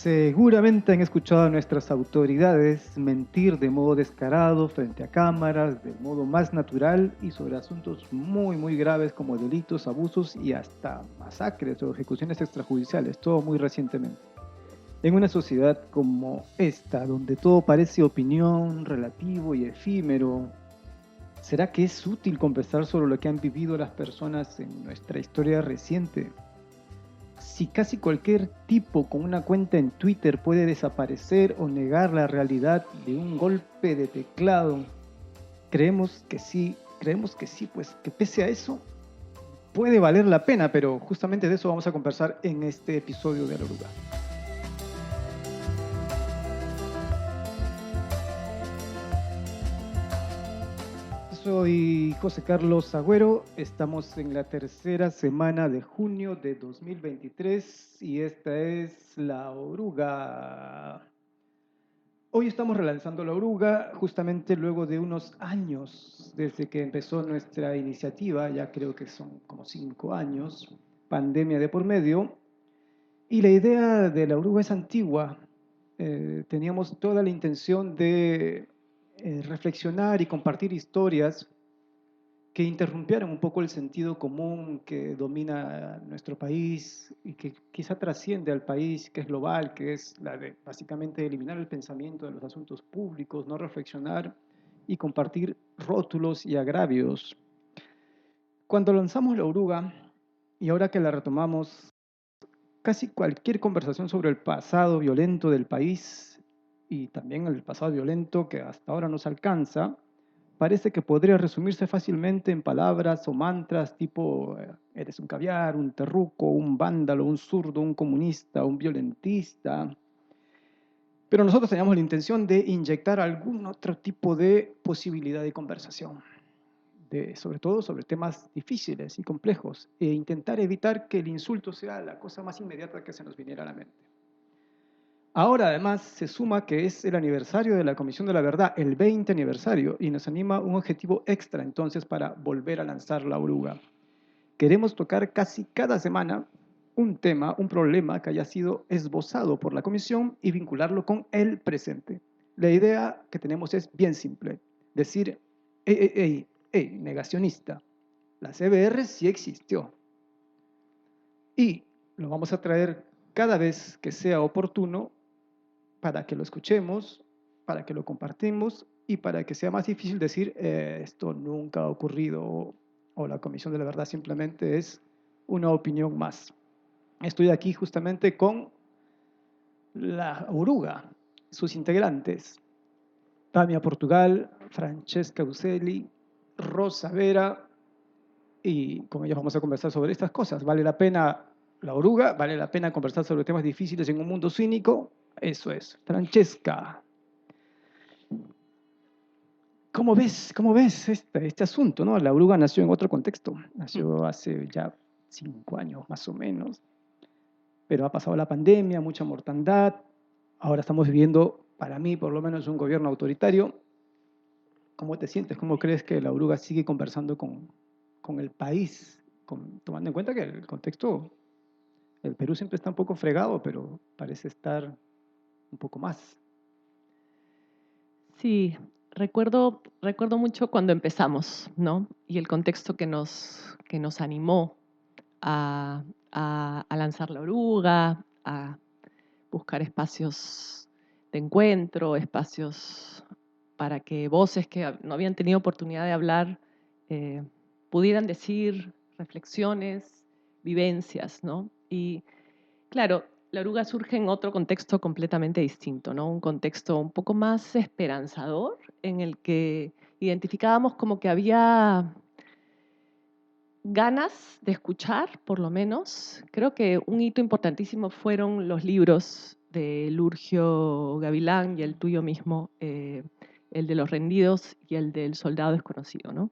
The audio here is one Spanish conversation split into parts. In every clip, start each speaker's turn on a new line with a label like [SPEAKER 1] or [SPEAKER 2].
[SPEAKER 1] Seguramente han escuchado a nuestras autoridades mentir de modo descarado frente a cámaras, del modo más natural y sobre asuntos muy graves como delitos, abusos y hasta masacres o ejecuciones extrajudiciales, todo muy recientemente. En una sociedad como esta, donde todo parece opinión, relativo y efímero, ¿será que es útil conversar sobre lo que han vivido las personas en nuestra historia reciente? Si casi cualquier tipo con una cuenta en Twitter puede desaparecer o negar la realidad de un golpe de teclado, creemos que sí, pues que pese a eso puede valer la pena, pero justamente de eso vamos a conversar en este episodio de La Oruga. Soy José Carlos Agüero, estamos en la tercera semana de junio de 2023 y esta es La Oruga. Hoy estamos relanzando La Oruga justamente luego de unos años desde que empezó nuestra iniciativa, ya creo que son como 5 años, pandemia de por medio, y la idea de La Oruga es antigua. Teníamos toda la intención de reflexionar y compartir historias que interrumpieran un poco el sentido común que domina nuestro país y que quizá trasciende al país, que es global, que es la de básicamente eliminar el pensamiento de los asuntos públicos, no reflexionar y compartir rótulos y agravios. Cuando lanzamos La Oruga, y ahora que la retomamos, casi cualquier conversación sobre el pasado violento del país y también el pasado violento que hasta ahora nos alcanza, parece que podría resumirse fácilmente en palabras o mantras tipo eres un caviar, un terruco, un vándalo, un zurdo, un comunista, un violentista. Pero nosotros teníamos la intención de inyectar algún otro tipo de posibilidad de conversación, sobre todo sobre temas difíciles y complejos, e intentar evitar que el insulto sea la cosa más inmediata que se nos viniera a la mente. Ahora además se suma que es el aniversario de la Comisión de la Verdad, el 20 aniversario, y nos anima un objetivo extra entonces para volver a lanzar La Oruga. Queremos tocar casi cada semana un tema, un problema que haya sido esbozado por la Comisión y vincularlo con el presente. La idea que tenemos es bien simple, decir, negacionista, la CBR sí existió y lo vamos a traer cada vez que sea oportuno para que lo escuchemos, para que lo compartimos y para que sea más difícil decir esto nunca ha ocurrido o la Comisión de la Verdad simplemente es una opinión más. Estoy aquí justamente con La Oruga, sus integrantes, Tania Portugal, Francesca Uccelli, Rosa Vera, y con ellos vamos a conversar sobre estas cosas. ¿Vale la pena La Oruga? ¿Vale la pena conversar sobre temas difíciles en un mundo cínico? Eso es. Francesca, ¿cómo ves este asunto, ¿no? La Oruga nació en otro contexto, nació hace ya 5 años más o menos, pero ha pasado la pandemia, mucha mortandad, ahora estamos viviendo, para mí por lo menos, un gobierno autoritario. ¿Cómo te sientes? ¿Cómo crees que La Oruga sigue conversando con el país, tomando en cuenta que el contexto, el Perú siempre está un poco fregado, pero parece estar un poco más?
[SPEAKER 2] Sí, recuerdo mucho cuando empezamos, ¿no? Y el contexto que nos animó a lanzar La Oruga, a buscar espacios de encuentro, espacios para que voces que no habían tenido oportunidad de hablar eh, pudieran decir reflexiones, vivencias, ¿no? Y claro, La Oruga surge en otro contexto completamente distinto, ¿no? Un contexto un poco más esperanzador, en el que identificábamos como que había ganas de escuchar, por lo menos. Creo que un hito importantísimo fueron los libros de Lurgio Gavilán y el tuyo mismo, el de Los Rendidos y el del Soldado Desconocido, ¿no?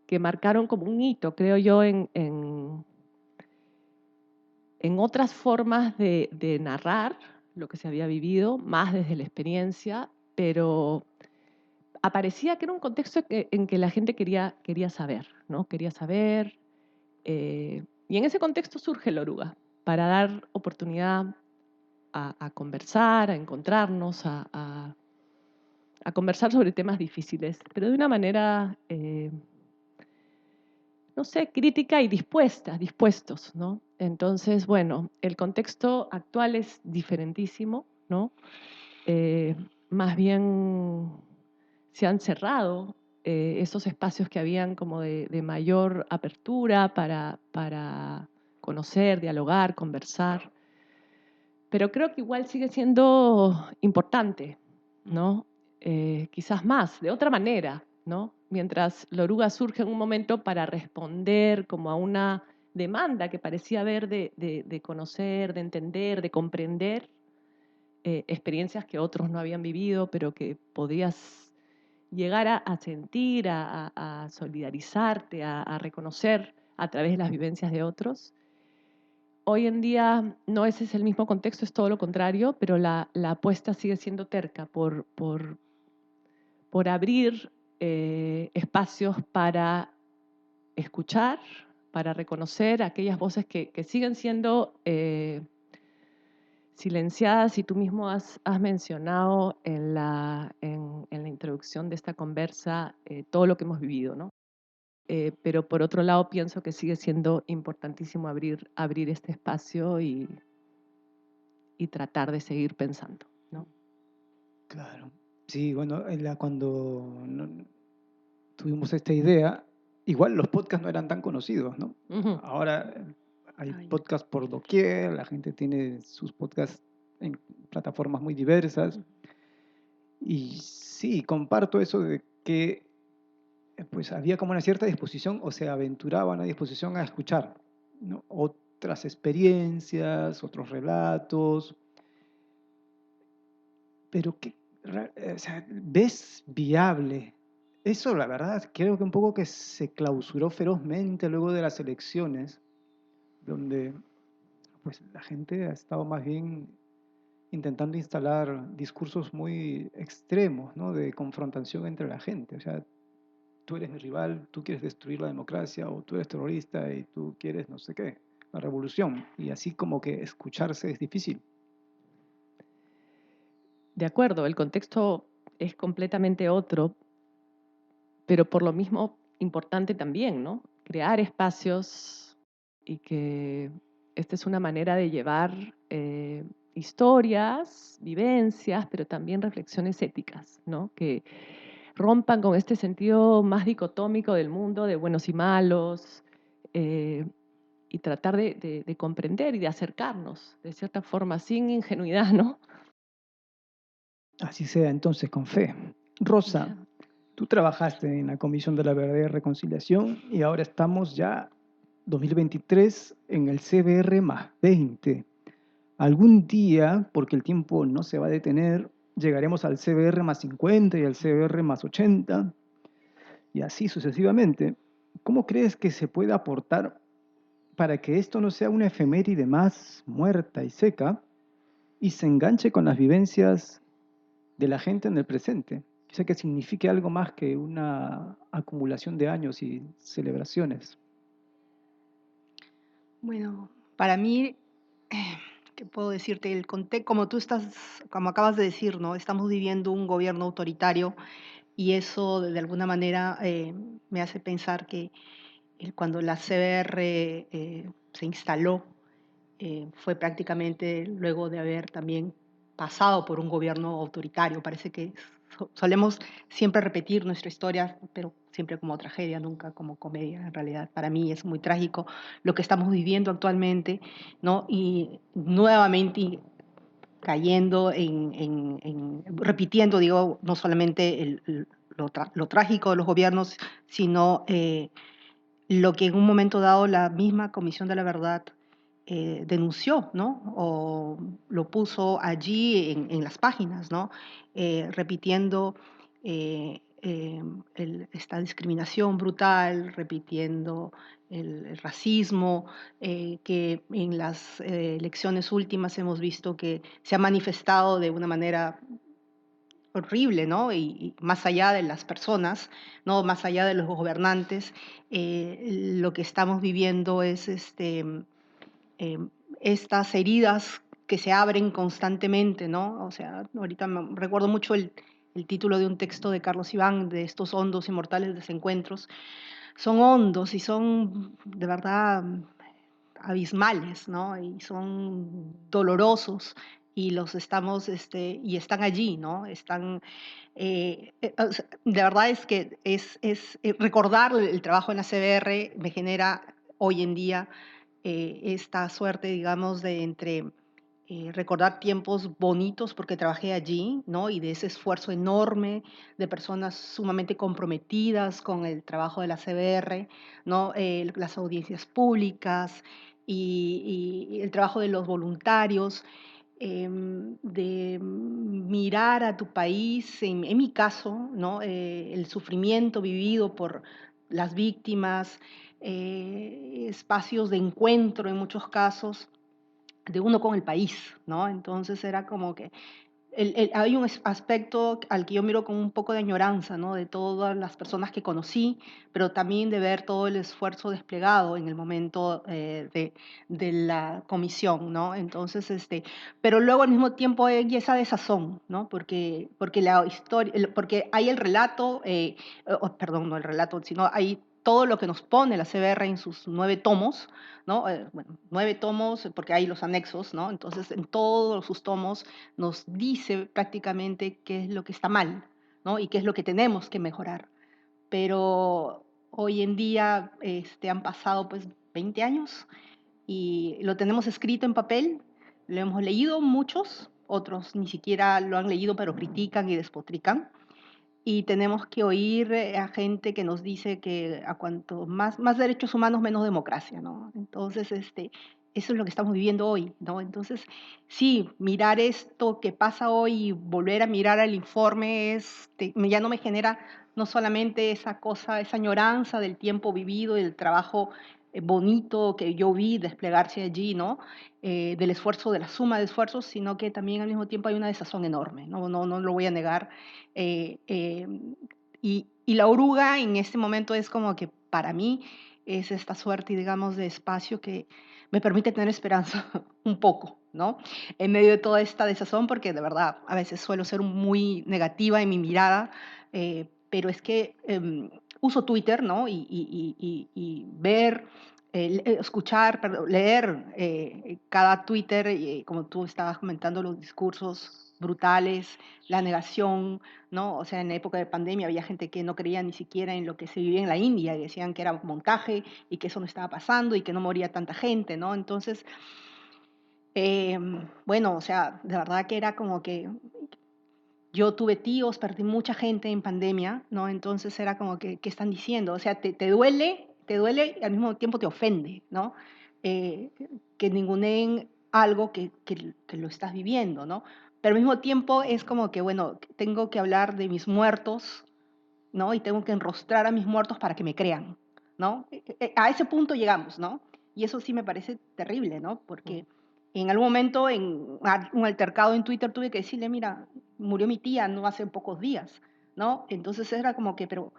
[SPEAKER 2] Que marcaron como un hito, creo yo, en otras formas de narrar lo que se había vivido, más desde la experiencia, pero aparecía que era un contexto en que la gente quería saber, ¿no? Quería saber, y en ese contexto surge La Oruga, para dar oportunidad a conversar, a encontrarnos, a conversar sobre temas difíciles, pero de una manera, no sé, crítica y dispuestos, ¿no? Entonces, bueno, el contexto actual es diferentísimo, ¿no? Eh, Más bien se han cerrado esos espacios que habían como de mayor apertura para conocer, dialogar, conversar. Pero creo que igual sigue siendo importante, ¿no? Quizás más, de otra manera, ¿no? Mientras la oruga surge en un momento para responder como a una demanda que parecía haber de conocer, de entender, de comprender experiencias que otros no habían vivido, pero que podías llegar a sentir, a solidarizarte, a reconocer a través de las vivencias de otros. Hoy en día no ese es el mismo contexto, es todo lo contrario, pero la apuesta sigue siendo terca por abrir espacios para escuchar, para reconocer aquellas voces que siguen siendo silenciadas, y tú mismo has mencionado en la introducción de esta conversa todo lo que hemos vivido, ¿no? Pero por otro lado pienso que sigue siendo importantísimo abrir este espacio y tratar de seguir pensando, ¿no?
[SPEAKER 1] Claro. Sí, bueno, cuando tuvimos esta idea, igual los podcasts no eran tan conocidos, ¿no?
[SPEAKER 2] Ujú.
[SPEAKER 1] Ahora hay
[SPEAKER 3] Ay,
[SPEAKER 1] podcasts por doquier, la gente tiene sus podcasts en plataformas muy diversas. Y sí, comparto eso de que pues había como una cierta disposición o se aventuraba una disposición a escuchar, ¿no? Otras experiencias, otros relatos, pero o sea, ¿ves viable? Eso, la verdad, creo que un poco que se clausuró ferozmente luego de las elecciones, donde pues la gente ha estado más bien intentando instalar discursos muy extremos, ¿no? De confrontación entre la gente. O sea, tú eres mi rival, tú quieres destruir la democracia, o tú eres terrorista y tú quieres no sé qué, la revolución. Y así como que escucharse es difícil.
[SPEAKER 2] De acuerdo, el contexto es completamente otro, pero por lo mismo importante también, ¿no? Crear espacios y que esta es una manera de llevar historias, vivencias, pero también reflexiones éticas, ¿no? Que rompan con este sentido más dicotómico del mundo, de buenos y malos, eh, y tratar de comprender y de acercarnos, de cierta forma, sin ingenuidad, ¿no?
[SPEAKER 1] Así sea entonces con fe. Rosa, tú trabajaste en la Comisión de la Verdad y Reconciliación y ahora estamos ya 2023 en el CBR más 20. Algún día, porque el tiempo no se va a detener, llegaremos al CBR más 50 y al CBR más 80 y así sucesivamente. ¿Cómo crees que se puede aportar para que esto no sea una efeméride más muerta y seca y se enganche con las vivencias de la gente en el presente? O sea, que signifique algo más que una acumulación de años y celebraciones.
[SPEAKER 3] bueno, para mí, ¿qué puedo decirte? El contexto, como acabas de decir, ¿no? Estamos viviendo un gobierno autoritario y eso de alguna manera me hace pensar que cuando la CBR se instaló, fue prácticamente luego de haber también pasado por un gobierno autoritario. Parece que solemos siempre repetir nuestra historia, pero siempre como tragedia, nunca como comedia. En realidad, para mí es muy trágico lo que estamos viviendo actualmente, ¿no? Y nuevamente cayendo repitiendo, digo, no solamente lo trágico de los gobiernos, sino lo que en un momento dado la misma Comisión de la Verdad denunció, ¿no? O lo puso allí en las páginas, ¿no? Repitiendo esta discriminación brutal, repitiendo el racismo, que en las elecciones últimas hemos visto que se ha manifestado de una manera horrible, ¿no? Y más allá de las personas, ¿no? Más allá de los gobernantes, lo que estamos viviendo es estas heridas que se abren constantemente, ¿no? O sea, ahorita recuerdo mucho el título de un texto de Carlos Iván, de estos hondos y mortales desencuentros. Son hondos y son de verdad abismales, ¿no? Y son dolorosos y los estamos, y están allí, ¿no? Están, o sea, de verdad es que recordar el trabajo en la CBR me genera hoy en día esta suerte, digamos, de entre recordar tiempos bonitos porque trabajé allí, ¿no? Y de ese esfuerzo enorme de personas sumamente comprometidas con el trabajo de la CBR, ¿no? Las audiencias públicas y el trabajo de los voluntarios, de mirar a tu país, en mi caso, ¿no? El sufrimiento vivido por las víctimas, espacios de encuentro en muchos casos de uno con el país, ¿no? Entonces era como que hay un aspecto al que yo miro con un poco de añoranza, ¿no? De todas las personas que conocí, pero también de ver todo el esfuerzo desplegado en el momento de la comisión, ¿no? Entonces, pero luego al mismo tiempo hay esa desazón, ¿no? Porque la historia, porque hay el relato, perdón, no el relato, sino hay todo lo que nos pone la CBR en sus 9 tomos, ¿no? Bueno, 9 tomos, porque hay los anexos, ¿no? Entonces, en todos sus tomos nos dice prácticamente qué es lo que está mal, ¿no? Y qué es lo que tenemos que mejorar. Pero hoy en día han pasado pues 20 años y lo tenemos escrito en papel, lo hemos leído muchos, otros ni siquiera lo han leído, pero critican y despotrican. Y tenemos que oír a gente que nos dice que a cuanto más derechos humanos, menos democracia, ¿no? Entonces, eso es lo que estamos viviendo hoy, ¿no? Entonces, sí, mirar esto que pasa hoy y volver a mirar al informe ya no me genera no solamente esa cosa, esa añoranza del tiempo vivido y del trabajo bonito que yo vi desplegarse allí, ¿no? Del esfuerzo, de la suma de esfuerzos, sino que también al mismo tiempo hay una desazón enorme, no lo voy a negar. Y la oruga en este momento es como que para mí es esta suerte, digamos, de espacio que me permite tener esperanza un poco, ¿no? En medio de toda esta desazón, porque de verdad a veces suelo ser muy negativa en mi mirada, pero es que uso Twitter, ¿no? Y ver, escuchar, perdón, leer cada Twitter, como tú estabas comentando, los discursos brutales, la negación, ¿no? O sea, en la época de pandemia había gente que no creía ni siquiera en lo que se vivía en la India y decían que era un montaje y que eso no estaba pasando y que no moría tanta gente, ¿no? Entonces, bueno, o sea, de verdad que era como que yo tuve tíos, perdí mucha gente en pandemia, ¿no? Entonces era como que, ¿qué están diciendo? O sea, te duele y al mismo tiempo te ofende, ¿no? Eh, que ninguneen algo que lo estás viviendo, ¿no? Pero al mismo tiempo es como que, bueno, tengo que hablar de mis muertos, ¿no? Y tengo que enrostrar a mis muertos para que me crean, ¿no? A ese punto llegamos, ¿no? Y eso sí me parece terrible, ¿no? Porque en algún momento, en un altercado en Twitter, tuve que decirle, mira, murió mi tía no hace pocos días, ¿no? Entonces era como que, pero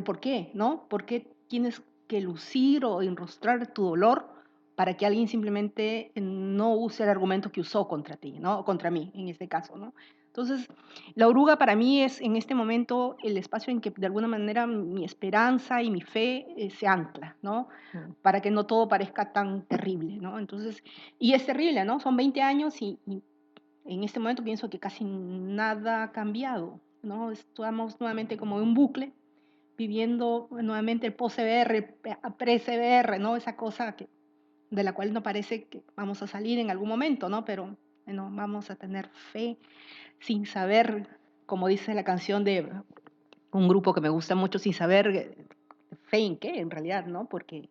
[SPEAKER 3] ¿por qué, no? ¿Por qué tienes que lucir o enrostrar tu dolor para que alguien simplemente no use el argumento que usó contra ti, ¿no? O contra mí, en este caso, ¿no? Entonces, la oruga para mí es en este momento el espacio en que de alguna manera mi esperanza y mi fe se ancla, ¿no? Para que no todo parezca tan terrible, ¿no? Entonces, y es terrible, ¿no? Son 20 años y en este momento pienso que casi nada ha cambiado, ¿no? Estamos nuevamente como en un bucle, viviendo nuevamente el post-CBR, pre-CBR, ¿no? Esa cosa de la cual no parece que vamos a salir en algún momento, ¿no? Pero bueno, vamos a tener fe sin saber, como dice la canción de un grupo que me gusta mucho, sin saber fe en qué, en realidad, ¿no? Porque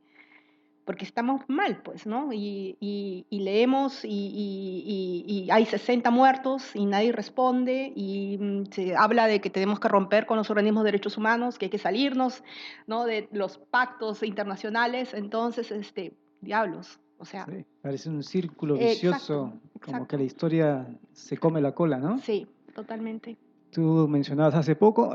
[SPEAKER 3] estamos mal, pues, ¿no? Y leemos y hay 60 muertos y nadie responde y se habla de que tenemos que romper con los organismos de derechos humanos, que hay que salirnos, ¿no? De los pactos internacionales, entonces, diablos, o sea.
[SPEAKER 1] Sí, parece un círculo
[SPEAKER 3] Exacto,
[SPEAKER 1] vicioso, como que
[SPEAKER 3] exacto.
[SPEAKER 1] la historia se come la cola, ¿no?
[SPEAKER 3] Sí, totalmente.
[SPEAKER 1] Tú mencionabas hace poco,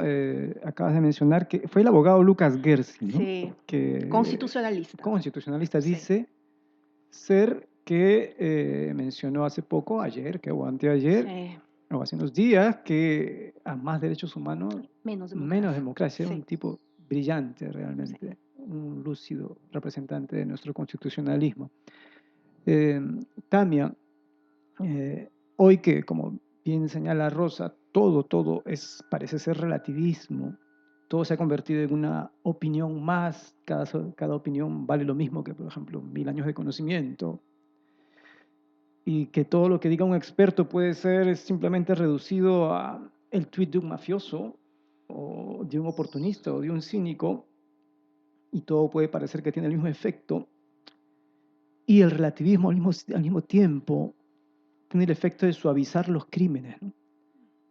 [SPEAKER 1] acabas de mencionar que fue el abogado Lucas Gersi, ¿no?
[SPEAKER 3] Sí,
[SPEAKER 1] Que
[SPEAKER 3] constitucionalista.
[SPEAKER 1] constitucionalista
[SPEAKER 3] Sí,
[SPEAKER 1] dice ser que mencionó hace poco, ayer, que o anteayer,
[SPEAKER 3] Sí,
[SPEAKER 1] o hace unos días, que a más derechos humanos,
[SPEAKER 3] menos
[SPEAKER 1] menos
[SPEAKER 3] democracia.
[SPEAKER 1] democracia.
[SPEAKER 3] Sí,
[SPEAKER 1] Un tipo brillante
[SPEAKER 3] sí.
[SPEAKER 1] realmente, un lúcido representante de nuestro constitucionalismo. Tamia, hoy que, como bien señala Rosa, todo parece ser relativismo, todo se ha convertido en una opinión más, cada opinión vale lo mismo que, por ejemplo, 1000 años de conocimiento, y que todo lo que diga un experto puede ser simplemente reducido a el tuit de un mafioso, o de un oportunista, o de un cínico, y todo puede parecer que tiene el mismo efecto, y el relativismo al mismo tiempo tiene el efecto de suavizar los crímenes, ¿no?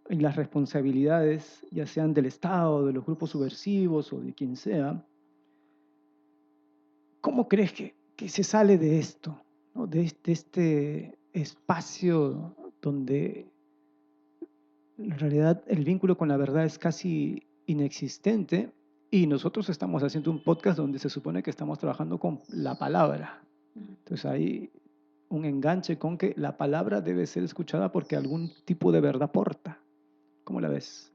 [SPEAKER 1] Y las responsabilidades, ya sean del Estado, de los grupos subversivos o de quien sea. ¿Cómo crees que se sale de esto, ¿no? De este espacio donde en realidad el vínculo con la verdad es casi inexistente, y nosotros estamos haciendo un podcast donde se supone que estamos trabajando con la palabra? Entonces hay un enganche con que la palabra debe ser escuchada porque algún tipo de verdad porta. ¿Cómo la ves?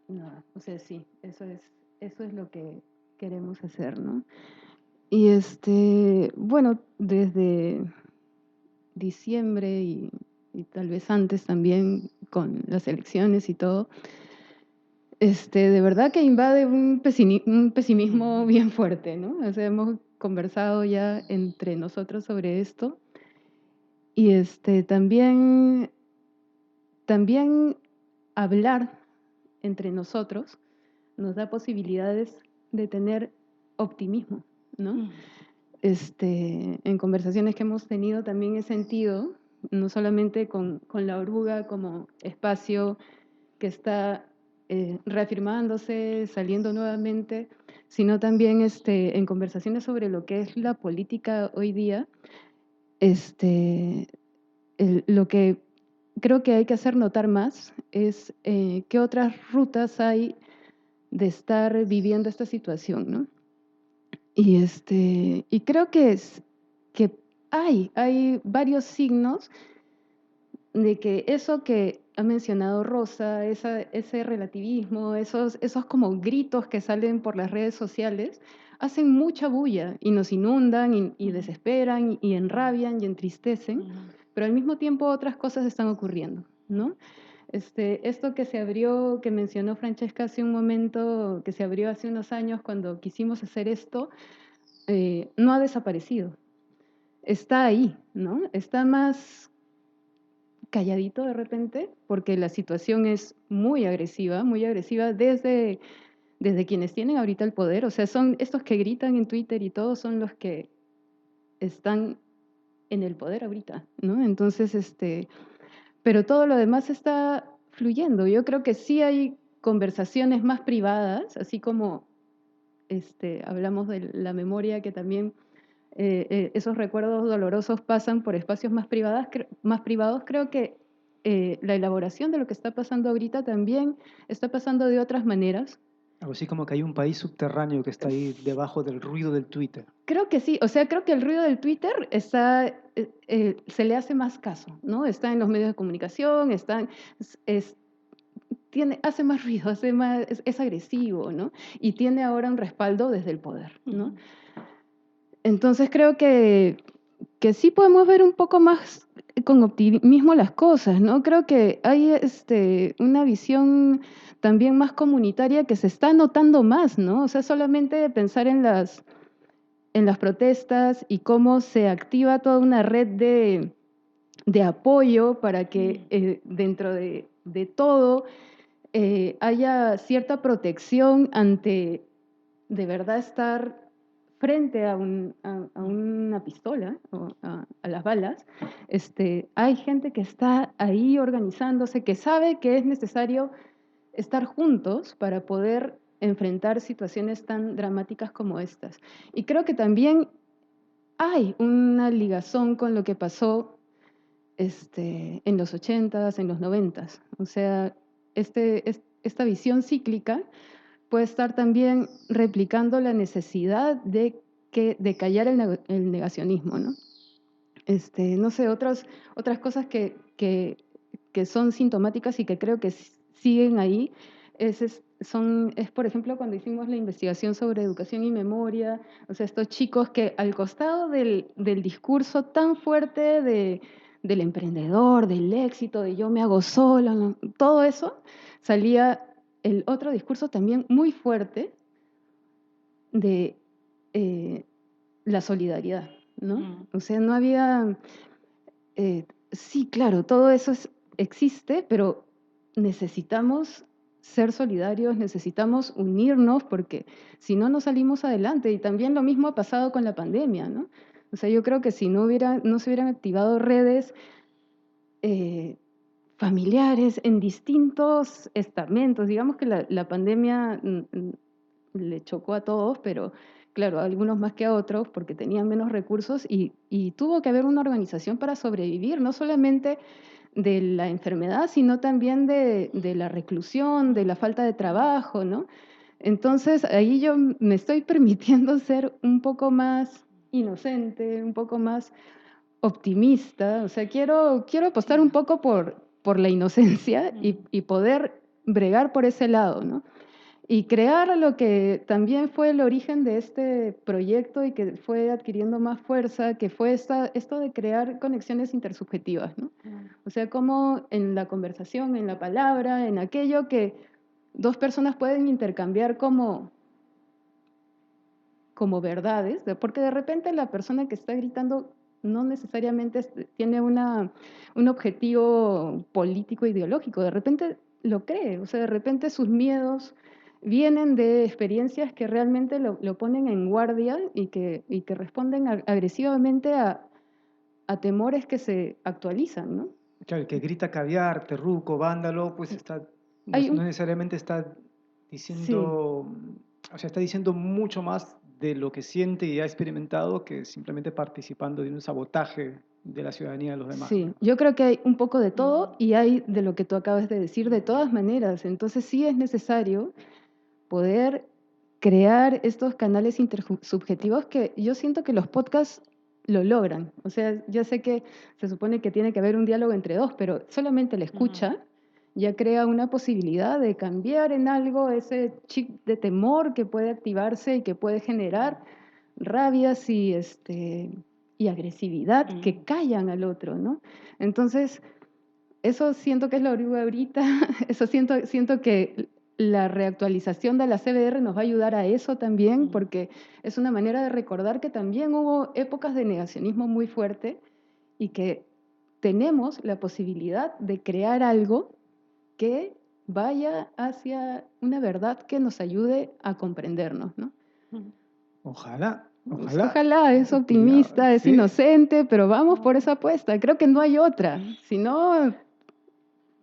[SPEAKER 4] No, o sea, sí, eso es lo que queremos hacer, ¿no? Y bueno, desde diciembre y tal vez antes también con las elecciones y todo, de verdad que invade un pesimismo bien fuerte, ¿no? O sea, hemos conversado ya entre nosotros sobre esto y también hablar entre nosotros nos da posibilidades de tener optimismo, ¿no? En conversaciones que hemos tenido también he sentido, no solamente con La Oruga como espacio que está reafirmándose, saliendo nuevamente, sino también en conversaciones sobre lo que es la política hoy día, lo que creo que hay que hacer notar más es qué otras rutas hay de estar viviendo esta situación, ¿no? Y creo que hay varios signos de que eso que ha mencionado Rosa, ese relativismo, esos como gritos que salen por las redes sociales, hacen mucha bulla y nos inundan y desesperan y enrabian y entristecen, pero al mismo tiempo otras cosas están ocurriendo, ¿no? Esto que se abrió, que mencionó Francesca hace un momento, que se abrió hace unos años cuando quisimos hacer esto, no ha desaparecido. Está ahí, ¿no? Está más calladito de repente, porque la situación es muy agresiva desde quienes tienen ahorita el poder. O sea, son estos que gritan en Twitter y todos son los que están en el poder ahorita, ¿no? Entonces, pero todo lo demás está fluyendo. Yo creo que sí hay conversaciones más privadas, así como hablamos de la memoria, que también esos recuerdos dolorosos pasan por espacios más privados. Creo que la elaboración de lo que está pasando ahorita también está pasando de otras maneras.
[SPEAKER 1] Algo así como que hay un país subterráneo que está ahí debajo del ruido del Twitter.
[SPEAKER 4] Creo que sí, o sea, creo que el ruido del Twitter se le hace más caso, ¿no? Está en los medios de comunicación, hace más ruido, es agresivo, ¿no? Y tiene ahora un respaldo desde el poder, ¿no? Entonces creo que sí podemos ver un poco más con optimismo las cosas, ¿no? Creo que hay una visión también más comunitaria que se está notando más, ¿no? O sea, solamente pensar en las protestas y cómo se activa toda una red de apoyo para que dentro de todo haya cierta protección ante de verdad estar frente a una pistola o a las balas. Hay gente que está ahí organizándose, que sabe que es necesario estar juntos para poder enfrentar situaciones tan dramáticas como estas. Y creo que también hay una ligazón con lo que pasó en los 80s, en los 90s. O sea, esta visión cíclica puede estar también replicando la necesidad de de callar el negacionismo, ¿no? No sé, otras cosas que son sintomáticas y que creo que siguen ahí, es, por ejemplo, cuando hicimos la investigación sobre educación y memoria, o sea, estos chicos que al costado del discurso tan fuerte del emprendedor, del éxito, de yo me hago solo, ¿no? Todo eso, salía el otro discurso también muy fuerte de la solidaridad, ¿no? O sea, no había... sí, claro, todo eso existe, pero necesitamos ser solidarios, necesitamos unirnos, porque si no, no salimos adelante. Y también lo mismo ha pasado con la pandemia, ¿no? O sea, yo creo que si no se hubieran activado redes familiares en distintos estamentos, digamos que la pandemia le chocó a todos, pero claro, a algunos más que a otros porque tenían menos recursos y tuvo que haber una organización para sobrevivir, no solamente de la enfermedad, sino también de la reclusión, de la falta de trabajo, ¿no? Entonces, ahí yo me estoy permitiendo ser un poco más inocente, un poco más optimista, o sea, quiero apostar un poco por la inocencia y poder bregar por ese lado, ¿no? Y crear lo que también fue el origen de este proyecto y que fue adquiriendo más fuerza, que fue esto de crear conexiones intersubjetivas, ¿no? O sea, como en la conversación, en la palabra, en aquello que dos personas pueden intercambiar como verdades, porque de repente la persona que está gritando no necesariamente tiene un objetivo político ideológico, de repente lo cree, o sea, de repente sus miedos vienen de experiencias que realmente lo ponen en guardia y que responden agresivamente a temores que se actualizan, ¿no?
[SPEAKER 1] Claro, el que grita caviar, terruco, vándalo, pues
[SPEAKER 4] Hay
[SPEAKER 1] no
[SPEAKER 4] un,
[SPEAKER 1] necesariamente está
[SPEAKER 4] sí,
[SPEAKER 1] diciendo, o sea, está diciendo mucho más de lo que siente y ha experimentado que simplemente participando de un sabotaje de la ciudadanía de los demás,
[SPEAKER 4] sí,
[SPEAKER 1] ¿no?
[SPEAKER 4] yo creo que hay un poco de todo y hay de lo que tú acabas de decir de todas maneras, entonces sí es necesario poder crear estos canales intersubjetivos que yo siento que los podcasts lo logran. O sea, ya sé que se supone que tiene que haber un diálogo entre dos, pero solamente la escucha ya crea una posibilidad de cambiar en algo ese chip de temor que puede activarse y que puede generar rabias y agresividad que callan al otro, ¿no? Entonces, eso siento que es la oruga ahorita, eso siento que la reactualización de la CBR nos va a ayudar a eso también, porque es una manera de recordar que también hubo épocas de negacionismo muy fuerte y que tenemos la posibilidad de crear algo que vaya hacia una verdad que nos ayude a comprendernos, ¿no?
[SPEAKER 1] Ojalá,
[SPEAKER 4] Pues,
[SPEAKER 1] ojalá.
[SPEAKER 4] ojalá, es
[SPEAKER 1] Cuidado,
[SPEAKER 4] optimista, es
[SPEAKER 1] sí.
[SPEAKER 4] inocente, pero vamos por esa apuesta. Creo que no hay otra, si no,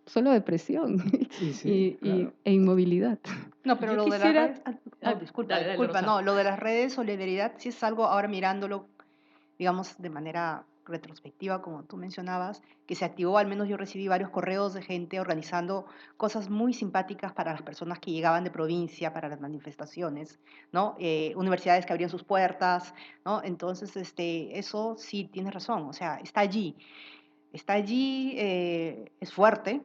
[SPEAKER 4] solo depresión
[SPEAKER 1] Y sí, claro.
[SPEAKER 4] e inmovilidad.
[SPEAKER 3] No, pero
[SPEAKER 2] Yo
[SPEAKER 3] lo de las
[SPEAKER 2] quisiera...
[SPEAKER 3] redes, no, disculpa,
[SPEAKER 2] Dale,
[SPEAKER 3] disculpa,
[SPEAKER 2] Rosa.
[SPEAKER 3] no, lo de las redes, solidaridad, sí es algo ahora mirándolo, digamos, de manera retrospectiva, como tú mencionabas, que se activó, al menos yo recibí varios correos de gente organizando cosas muy simpáticas para las personas que llegaban de provincia, para las manifestaciones, ¿no? Universidades que abrían sus puertas, ¿no? Entonces, eso sí tienes razón, o sea, está allí, es fuerte,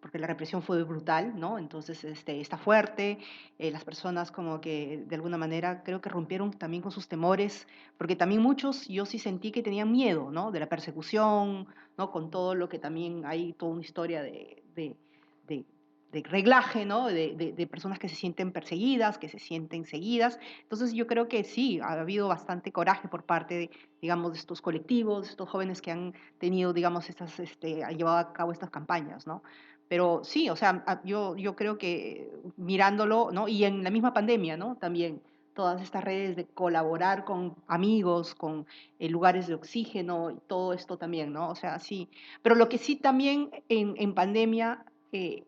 [SPEAKER 3] porque la represión fue brutal, ¿no? Entonces, está fuerte, las personas como que de alguna manera creo que rompieron también con sus temores, porque también muchos yo sí sentí que tenían miedo, ¿no? De la persecución, ¿no? Con todo lo que también hay toda una historia de, de reglaje, ¿no? De personas que se sienten perseguidas, que se sienten seguidas. Entonces yo creo que sí, ha habido bastante coraje por parte de, digamos, de estos colectivos, de estos jóvenes que han tenido, digamos, han llevado a cabo estas campañas, ¿no? Pero sí, o sea, yo creo que mirándolo, ¿no? Y en la misma pandemia, ¿no? También todas estas redes de colaborar con amigos, con lugares de oxígeno y todo esto también, ¿no? O sea, sí. Pero lo que sí también en pandemia, y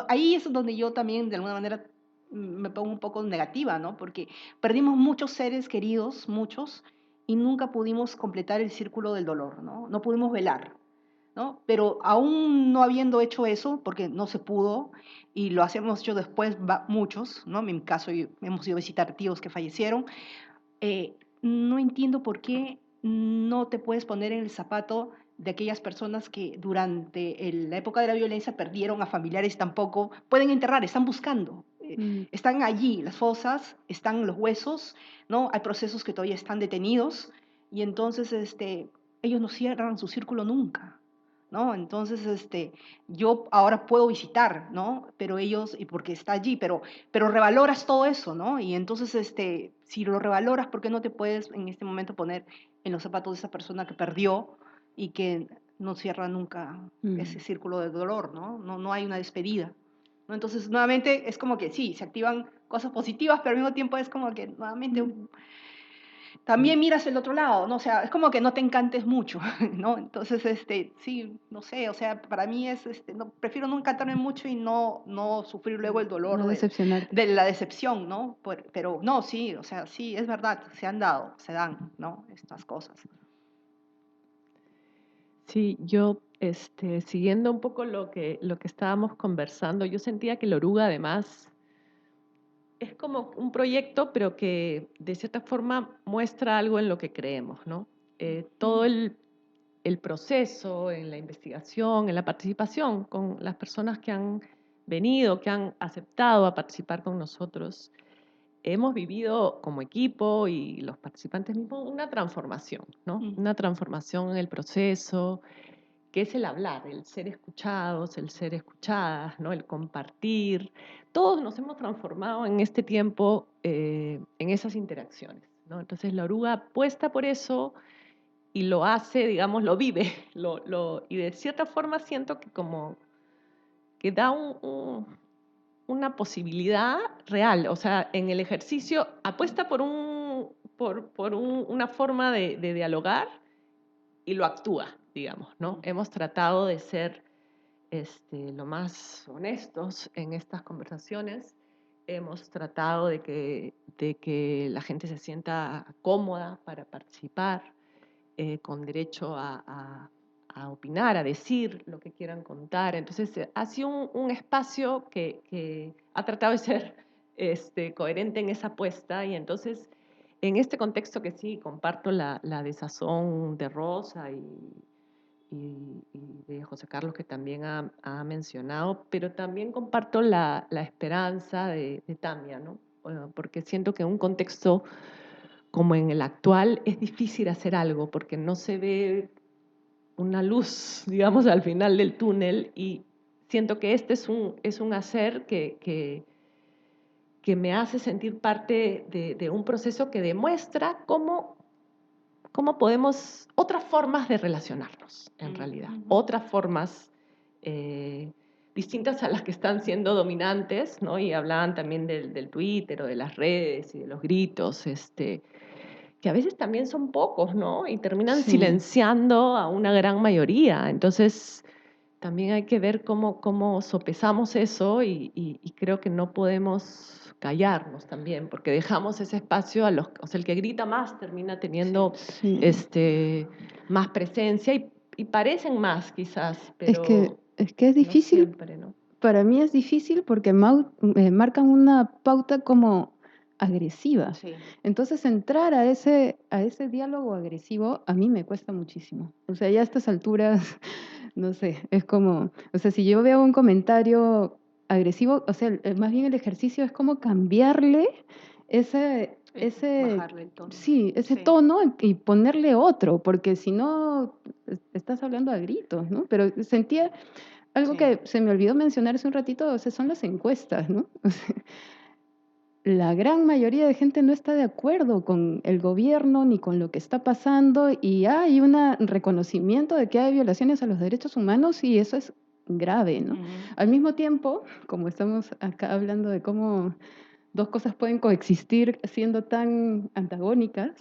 [SPEAKER 3] ahí es donde yo también de alguna manera me pongo un poco negativa, ¿no? Porque perdimos muchos seres queridos, muchos, y nunca pudimos completar el círculo del dolor, ¿no? No pudimos velar, ¿no? Pero aún no habiendo hecho eso, porque no se pudo, y lo hacemos hecho después muchos, ¿no? En mi caso hemos ido a visitar tíos que fallecieron, no entiendo por qué no te puedes poner en el zapato de aquellas personas que durante la época de la violencia perdieron a familiares, tampoco pueden enterrar, están buscando. Están allí las fosas, están los huesos, ¿no? Hay procesos que todavía están detenidos y entonces ellos no cierran su círculo nunca, ¿no? Entonces yo ahora puedo visitar, ¿no? Pero ellos, y porque está allí, pero revaloras todo eso, ¿no? Y entonces si lo revaloras, ¿por qué no te puedes en este momento poner en los zapatos de esa persona que perdió y que no cierra nunca ese círculo de dolor, ¿no? No hay una despedida, ¿no? Entonces, nuevamente, es como que sí, se activan cosas positivas, pero al mismo tiempo es como que nuevamente también miras el otro lado, ¿no? O sea, es como que no te encantes mucho, ¿no? Entonces, sí, no sé, o sea, para mí es, no, prefiero no encantarme mucho y no sufrir luego el dolor
[SPEAKER 4] No decepcionarte.
[SPEAKER 3] de la decepción, ¿no? Pero no, sí, o sea, sí, es verdad, se dan, ¿no? Estas cosas.
[SPEAKER 2] Sí, yo, siguiendo un poco lo que estábamos conversando, yo sentía que la oruga además es como un proyecto, pero que de cierta forma muestra algo en lo que creemos, ¿no? Todo el proceso, en la investigación, en la participación con las personas que han venido, que han aceptado a participar con nosotros, hemos vivido como equipo y los participantes mismos una transformación, ¿no? Una transformación en el proceso, que es el hablar, el ser escuchados, el ser escuchadas, ¿no? El compartir. Todos nos hemos transformado en este tiempo en esas interacciones, ¿no? Entonces la oruga apuesta por eso y lo hace, digamos, lo vive, y de cierta forma siento que como que da una posibilidad real, o sea, en el ejercicio apuesta por, una forma de dialogar y lo actúa, digamos, ¿no? Hemos tratado de ser lo más honestos en estas conversaciones, hemos tratado de que la gente se sienta cómoda para participar, con derecho a opinar, a decir lo que quieran contar. Entonces, ha sido un espacio que ha tratado de ser coherente en esa apuesta y entonces, en este contexto que sí, comparto la desazón de Rosa y de José Carlos, que también ha mencionado, pero también comparto la esperanza de Tamia, ¿no? Porque siento que en un contexto como en el actual es difícil hacer algo porque no se ve una luz, digamos, al final del túnel y siento que este es un hacer que me hace sentir parte de un proceso que demuestra cómo podemos, otras formas de relacionarnos, en realidad, otras formas distintas a las que están siendo dominantes, ¿no? Y hablaban también del Twitter o de las redes y de los gritos, que a veces también son pocos, ¿no? Y terminan silenciando a una gran mayoría. Entonces, también hay que ver cómo sopesamos eso y creo que no podemos callarnos también, porque dejamos ese espacio o sea, el que grita más termina teniendo más presencia y parecen más quizás, pero
[SPEAKER 4] es que es difícil,
[SPEAKER 2] no siempre, ¿no?
[SPEAKER 4] para mí es difícil porque marcan una pauta como agresiva.
[SPEAKER 3] Sí.
[SPEAKER 4] Entonces entrar a ese diálogo agresivo a mí me cuesta muchísimo. O sea, ya a estas alturas, no sé, es como, o sea, si yo veo un comentario agresivo, o sea, más bien el ejercicio es como cambiarle ese
[SPEAKER 3] Bajarle el tono.
[SPEAKER 4] sí, ese tono y ponerle otro, porque si no estás hablando a gritos, ¿no? Pero sentía algo que se me olvidó mencionar hace un ratito, o sea, son las encuestas, ¿no? O sea, la gran mayoría de gente no está de acuerdo con el gobierno ni con lo que está pasando y hay un reconocimiento de que hay violaciones a los derechos humanos y eso es grave, ¿no? Al mismo tiempo, como estamos acá hablando de cómo dos cosas pueden coexistir siendo tan antagónicas,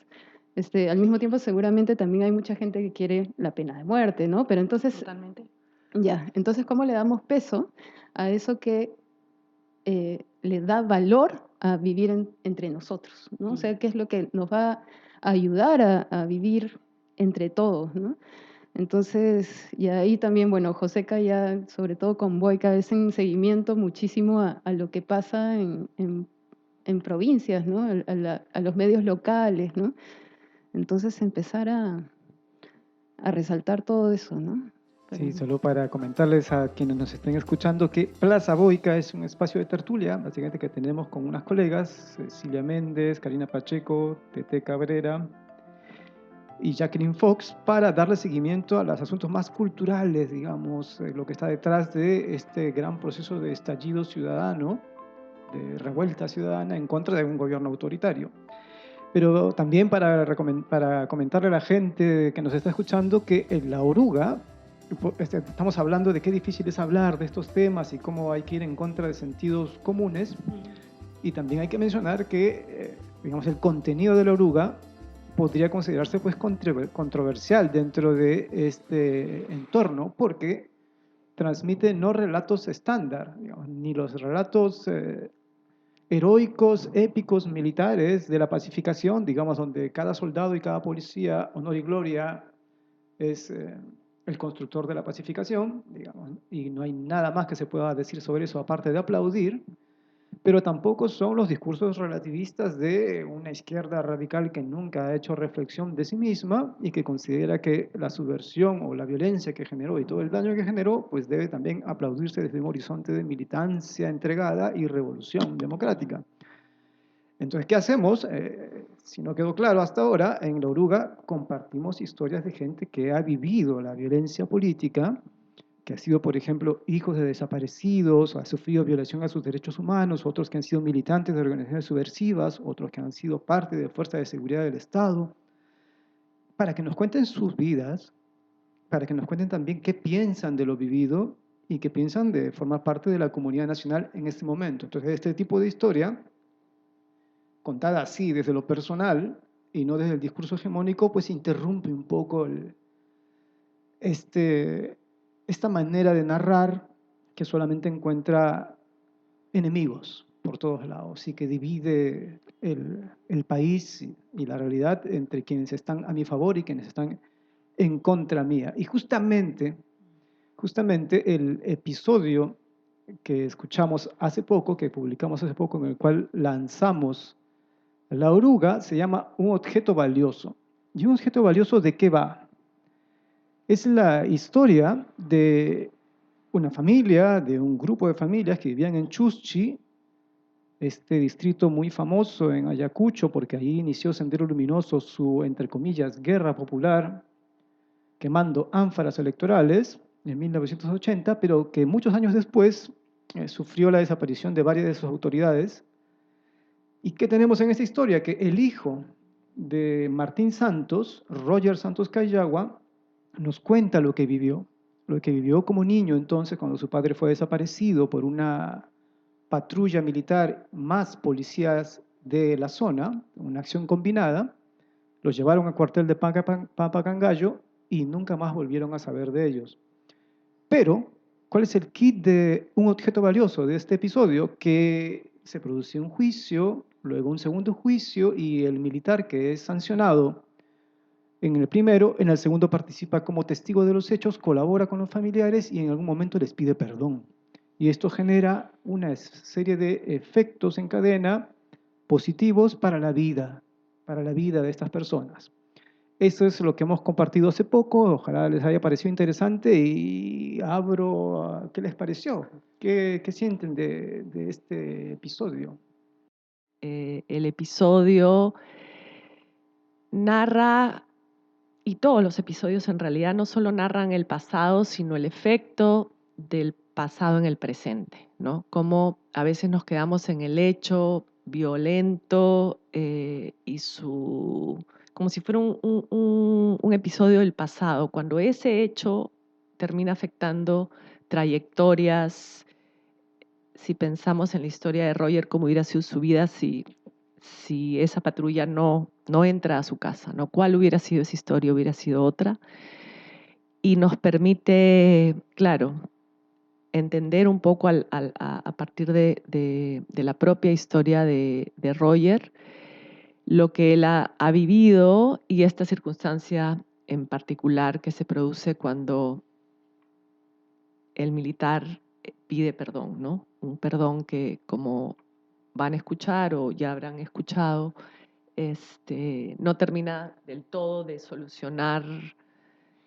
[SPEAKER 4] al mismo tiempo seguramente también hay mucha gente que quiere la pena de muerte, ¿no? Pero entonces,
[SPEAKER 3] Totalmente.
[SPEAKER 4] ya, entonces, ¿cómo le damos peso a eso que le da valor a vivir entre nosotros, ¿no? O sea, ¿qué es lo que nos va a ayudar a vivir entre todos, ¿no? Entonces, y ahí también, bueno, Joseca ya, sobre todo con Boica, es en seguimiento muchísimo a lo que pasa en en provincias, ¿no? A los medios locales, ¿no? Entonces empezar a resaltar todo eso, ¿no?
[SPEAKER 1] Sí, solo para comentarles a quienes nos estén escuchando que Plaza Boica es un espacio de tertulia, básicamente que tenemos con unas colegas, Cecilia Méndez, Karina Pacheco, Tete Cabrera y Jacqueline Fox, para darle seguimiento a los asuntos más culturales, digamos, lo que está detrás de este gran proceso de estallido ciudadano, de revuelta ciudadana en contra de un gobierno autoritario. Pero también para comentarle a la gente que nos está escuchando que en La Oruga, estamos hablando de qué difícil es hablar de estos temas y cómo hay que ir en contra de sentidos comunes. Y también hay que mencionar que, digamos, el contenido de La Oruga podría considerarse pues controversial dentro de este entorno, porque transmite no relatos estándar, digamos, ni los relatos heroicos, épicos, militares de la pacificación, digamos, donde cada soldado y cada policía, honor y gloria, es el constructor de la pacificación, digamos, y no hay nada más que se pueda decir sobre eso aparte de aplaudir, pero tampoco son los discursos relativistas de una izquierda radical que nunca ha hecho reflexión de sí misma y que considera que la subversión o la violencia que generó y todo el daño que generó, pues debe también aplaudirse desde un horizonte de militancia entregada y revolución democrática. Entonces, ¿qué hacemos? Si no quedó claro hasta ahora, en La Oruga compartimos historias de gente que ha vivido la violencia política, que ha sido, por ejemplo, hijos de desaparecidos, ha sufrido violación a sus derechos humanos, otros que han sido militantes de organizaciones subversivas, otros que han sido parte de fuerzas de seguridad del Estado, para que nos cuenten sus vidas, para que nos cuenten también qué piensan de lo vivido y qué piensan de formar parte de la comunidad nacional en este momento. Entonces, este tipo de historia, contada así desde lo personal y no desde el discurso hegemónico, pues interrumpe un poco esta manera de narrar que solamente encuentra enemigos por todos lados y que divide el país y la realidad entre quienes están a mi favor y quienes están en contra mía. Y justamente el episodio que escuchamos hace poco, que publicamos hace poco, en el cual lanzamos La Oruga, se llama Un objeto valioso. ¿Y un objeto valioso de qué va? Es la historia de una familia, de un grupo de familias que vivían en Chuschi, este distrito muy famoso en Ayacucho, porque ahí inició Sendero Luminoso su, entre comillas, guerra popular, quemando ánforas electorales en 1980, pero que muchos años después sufrió la desaparición de varias de sus autoridades. ¿Y qué tenemos en esta historia? Que el hijo de Martín Santos, Roger Santos Cayagua, nos cuenta lo que vivió como niño entonces cuando su padre fue desaparecido por una patrulla militar más policías de la zona, una acción combinada, los llevaron al cuartel de Pampacangallo y nunca más volvieron a saber de ellos. Pero, ¿cuál es el kit de un objeto valioso de este episodio? Que se produce un juicio, luego un segundo juicio y el militar que es sancionado en el primero, en el segundo participa como testigo de los hechos, colabora con los familiares y en algún momento les pide perdón. Y esto genera una serie de efectos en cadena positivos para la vida de estas personas. Eso es lo que hemos compartido hace poco, ojalá les haya parecido interesante y abro, ¿qué les pareció? ¿Qué sienten de este episodio?
[SPEAKER 2] El episodio narra, y todos los episodios en realidad no solo narran el pasado, sino el efecto del pasado en el presente, ¿no? Cómo a veces nos quedamos en el hecho violento y como si fuera un episodio del pasado, cuando ese hecho termina afectando trayectorias. Si pensamos en la historia de Roger, cómo hubiera sido su vida si esa patrulla no entra a su casa, ¿no? ¿Cuál hubiera sido esa historia? Hubiera sido otra. Y nos permite, claro, entender un poco a partir de la propia historia de Roger, lo que él ha vivido y esta circunstancia en particular que se produce cuando el militar pide perdón, ¿no? Un perdón que, como van a escuchar o ya habrán escuchado, no termina del todo de solucionar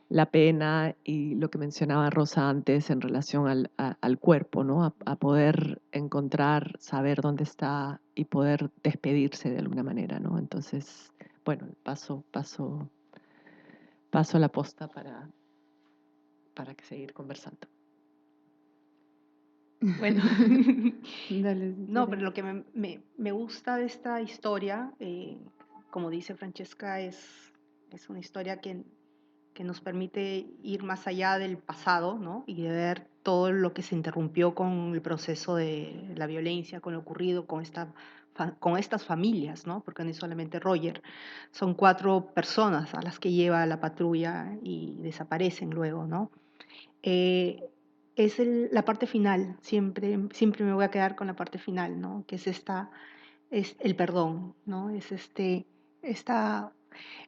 [SPEAKER 2] la pena y lo que mencionaba Rosa antes en relación al cuerpo, ¿no? A poder encontrar, saber dónde está y poder despedirse de alguna manera, ¿no? Entonces, bueno, paso la posta para seguir conversando.
[SPEAKER 3] Bueno,
[SPEAKER 4] Dale,
[SPEAKER 3] no,
[SPEAKER 4] Cecilia.
[SPEAKER 3] pero lo que me gusta de esta historia, como dice Francesca, es una historia que nos permite ir más allá del pasado, ¿no? Y de ver todo lo que se interrumpió con el proceso de la violencia, con lo ocurrido con estas familias, ¿no? Porque no es solamente Roger, son 4 personas a las que lleva la patrulla y desaparecen luego, ¿no? Eh, es la parte final, siempre me voy a quedar con la parte final, ¿no? Que es el perdón, ¿no? Esta,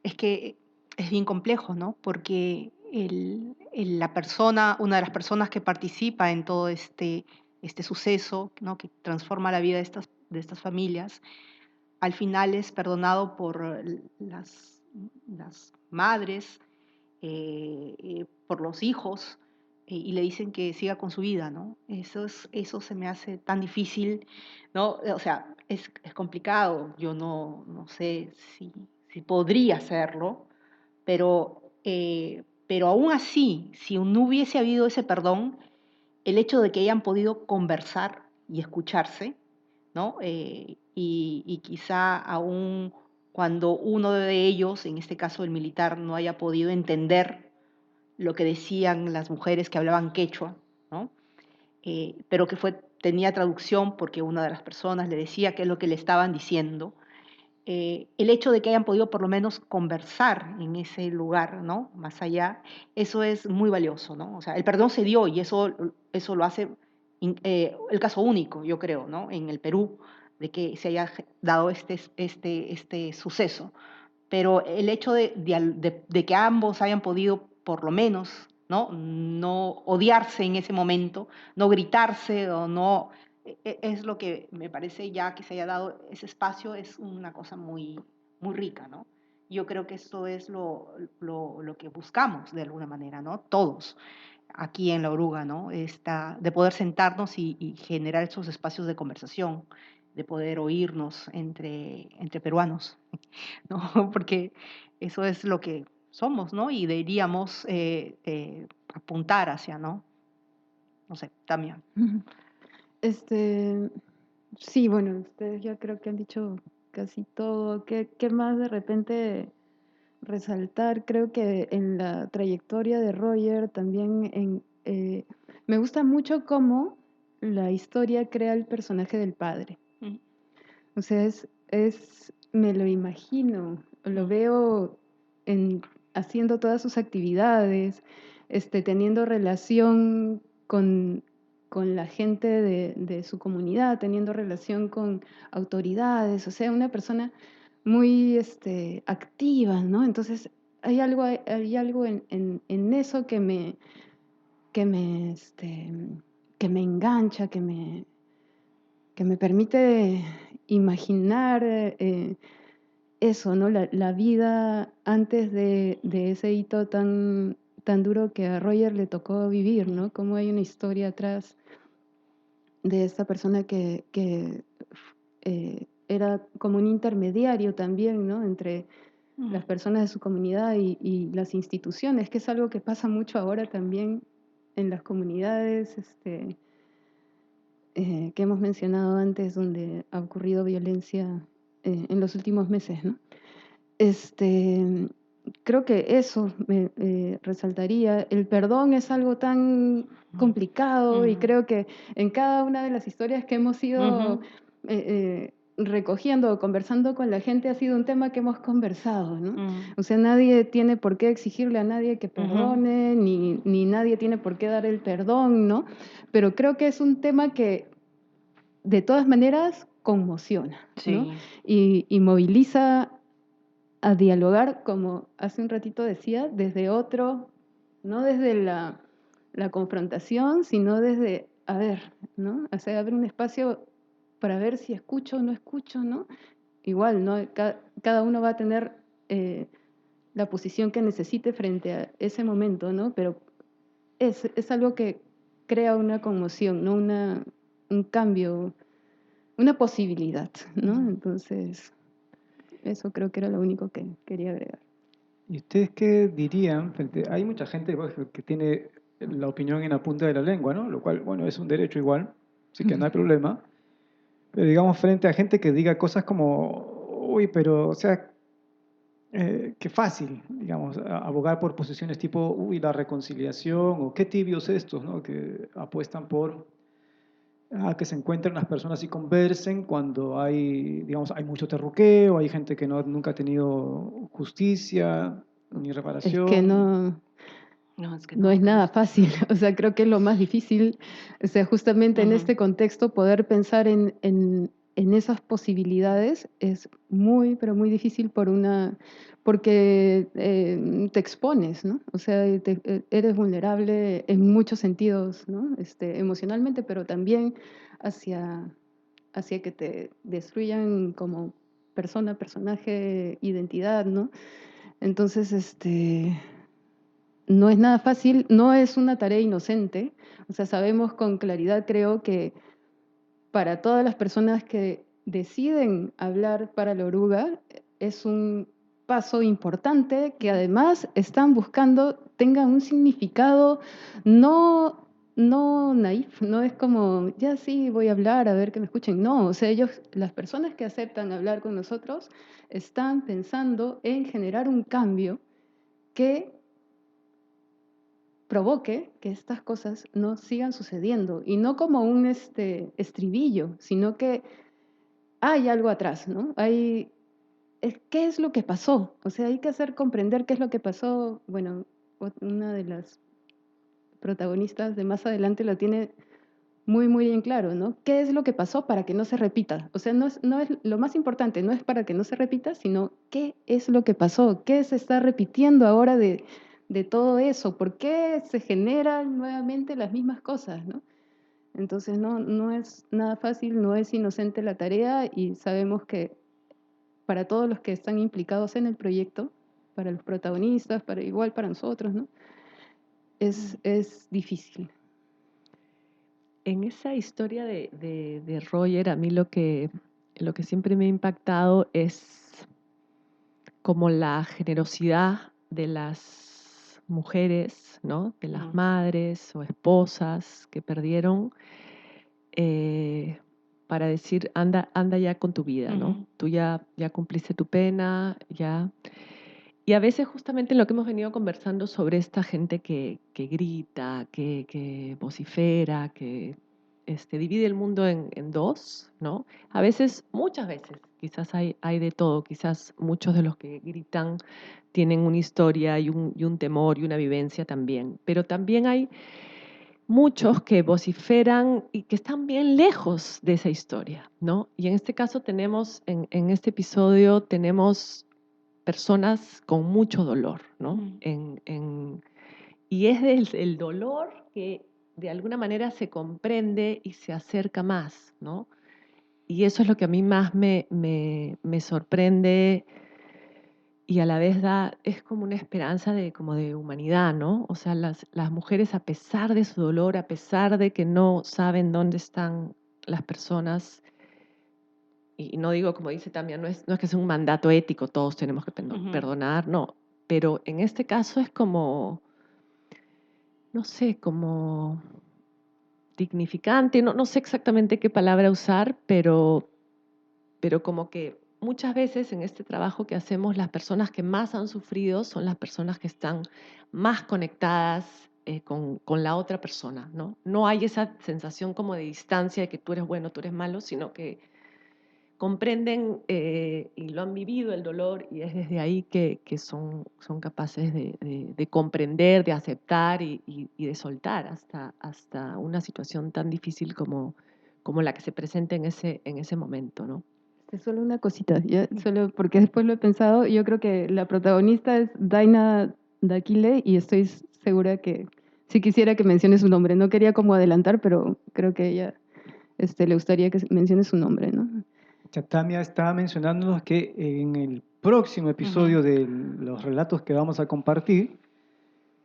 [SPEAKER 3] es que es bien complejo, ¿no? Porque una de las personas que participa en todo este suceso, ¿no? Que transforma la vida de estas familias, al final es perdonado por las madres, por los hijos, y le dicen que siga con su vida, ¿no? Eso se me hace tan difícil, ¿no? O sea, es complicado, yo no sé si podría hacerlo, pero aún así, si no hubiese habido ese perdón, el hecho de que hayan podido conversar y escucharse, ¿no? Y quizá aún cuando uno de ellos, en este caso el militar, no haya podido entender lo que decían las mujeres que hablaban quechua, ¿no? Pero que tenía traducción porque una de las personas le decía qué es lo que le estaban diciendo. El hecho de que hayan podido por lo menos conversar en ese lugar, ¿no? Más allá, eso es muy valioso, ¿no? O sea, el perdón se dio y eso lo hace el caso único, yo creo, ¿no? En el Perú, de que se haya dado este suceso. Pero el hecho de que ambos hayan podido, por lo menos, no odiarse en ese momento, no gritarse o no es lo que me parece ya que se haya dado ese espacio, es una cosa muy, muy rica, ¿no? Yo creo que esto es lo que buscamos de alguna manera, ¿no? Todos aquí en La Oruga, ¿no? De poder sentarnos y generar esos espacios de conversación, de poder oírnos entre peruanos, ¿no? Porque eso es lo que somos, ¿no? Y deberíamos apuntar hacia, ¿no? No sé, también.
[SPEAKER 4] Este, sí, bueno, ustedes ya creo que han dicho casi todo. ¿Qué más de repente resaltar? Creo que en la trayectoria de Roger también me gusta mucho cómo la historia crea el personaje del padre.
[SPEAKER 3] Mm,
[SPEAKER 4] O sea, me lo imagino, lo
[SPEAKER 3] mm,
[SPEAKER 4] veo haciendo todas sus actividades, teniendo relación con la gente de su comunidad, teniendo relación con autoridades, o sea, una persona muy activa, ¿no? Entonces, hay algo en eso que me engancha, que me permite imaginar eso, ¿no? La vida antes de ese hito tan duro que a Roger le tocó vivir, ¿no? Cómo hay una historia atrás de esta persona que era como un intermediario también, ¿no? Entre
[SPEAKER 3] mm,
[SPEAKER 4] las personas de su comunidad y las instituciones, que es algo que pasa mucho ahora también en las comunidades, que hemos mencionado antes, donde ha ocurrido violencia en los últimos meses, ¿no? Creo que eso me resaltaría. El perdón es algo tan
[SPEAKER 3] mm,
[SPEAKER 4] complicado y
[SPEAKER 3] mm,
[SPEAKER 4] creo que en cada una de las historias que hemos ido
[SPEAKER 3] ujú,
[SPEAKER 4] recogiendo o conversando con la gente ha sido un tema que hemos conversado, ¿no?
[SPEAKER 3] mm,
[SPEAKER 4] O sea, nadie tiene por qué exigirle a nadie que
[SPEAKER 3] ujú,
[SPEAKER 4] perdone, ni nadie tiene por qué dar el perdón, ¿no? Pero creo que es un tema que de todas maneras conmociona, ¿no?
[SPEAKER 3] sí,
[SPEAKER 4] Y moviliza a dialogar, como hace un ratito decía, desde otro, no desde la confrontación, sino desde, a ver, ¿no? O sea, abre un espacio para ver si escucho o no escucho, ¿no? Igual, ¿no? Cada uno va a tener la posición que necesite frente a ese momento, ¿no? Pero es algo que crea una conmoción, ¿no? Un cambio, una posibilidad, ¿no? Entonces, eso creo que era lo único que quería agregar.
[SPEAKER 1] ¿Y ustedes qué dirían? Hay mucha gente pues, que tiene la opinión en la punta de la lengua, ¿no? Lo cual, bueno, es un derecho igual, así que no hay problema. Pero digamos, frente a gente que diga cosas como, uy, pero, o sea, qué fácil, digamos, abogar por posiciones tipo, uy, la reconciliación, o qué tibios estos, ¿no? Que apuestan por que se encuentren las personas y conversen cuando hay, digamos, hay mucho terruqueo, hay gente que nunca ha tenido justicia ni
[SPEAKER 4] Es que
[SPEAKER 1] reparación.
[SPEAKER 4] no es nada fácil, o sea, creo que es lo más difícil, o sea, justamente en este contexto poder pensar en esas posibilidades es muy, pero muy difícil porque te expones, ¿no? O sea, eres vulnerable en muchos sentidos, ¿no? Emocionalmente, pero también hacia, hacia que te destruyan como persona, personaje, identidad, ¿no? Entonces, no es nada fácil, no es una tarea inocente. O sea, sabemos con claridad, creo que para todas las personas que deciden hablar para la oruga, es un paso importante que además están buscando tenga un significado no naif, no es como, ya sí, voy a hablar, a ver que me escuchen. No, o sea, las personas que aceptan hablar con nosotros, están pensando en generar un cambio que provoque que estas cosas no sigan sucediendo y no como un estribillo, sino que hay algo atrás, ¿no? ¿Qué es lo que pasó? O sea, hay que hacer comprender qué es lo que pasó. Bueno, una de las protagonistas de más adelante lo tiene muy, muy bien claro, ¿no? ¿Qué es lo que pasó para que no se repita? O sea, no es lo más importante, no es para que no se repita, sino qué es lo que pasó, qué se está repitiendo ahora de todo eso, por qué se generan nuevamente las mismas cosas, ¿no? Entonces, no es nada fácil, no es inocente la tarea y sabemos que para todos los que están implicados en el proyecto, para los protagonistas, igual para nosotros, ¿no? Es difícil.
[SPEAKER 2] En esa historia de Roger, a mí lo que siempre me ha impactado es como la generosidad de las mujeres, ¿no? De las madres o esposas que perdieron para decir, anda ya con tu vida, ¿no? Tú ya cumpliste tu pena, ya. Y a veces justamente en lo que hemos venido conversando sobre esta gente que grita, que vocifera, que divide el mundo en dos, ¿no? A veces, muchas veces, quizás hay de todo, quizás muchos de los que gritan tienen una historia y un temor y una vivencia también, pero también hay muchos que vociferan y que están bien lejos de esa historia, ¿no? Y en este caso tenemos, en este episodio tenemos personas con mucho dolor, ¿no? Y es el dolor que de alguna manera se comprende y se acerca más, ¿no? Y eso es lo que a mí más me sorprende y a la vez es como una esperanza como de humanidad, ¿no? O sea, las mujeres, a pesar de su dolor, a pesar de que no saben dónde están las personas, y no digo, como dice también, no es que sea un mandato ético, todos tenemos que perdonar, no, pero en este caso es como, no sé, como dignificante, no sé exactamente qué palabra usar, pero como que muchas veces en este trabajo que hacemos, las personas que más han sufrido son las personas que están más conectadas con la otra persona, ¿no? No hay esa sensación como de distancia de que tú eres bueno, tú eres malo, sino que comprenden y lo han vivido el dolor y es desde ahí que son capaces de comprender, de aceptar y de soltar hasta una situación tan difícil como la que se presenta en ese momento, ¿no?
[SPEAKER 4] Es solo una cosita, solo porque después lo he pensado, yo creo que la protagonista es Daina Dakile y estoy segura que si quisiera que mencione su nombre, no quería como adelantar, pero creo que ella le gustaría que mencione su nombre, ¿no?
[SPEAKER 1] Chatamia estaba mencionándonos que en el próximo episodio de los relatos que vamos a compartir,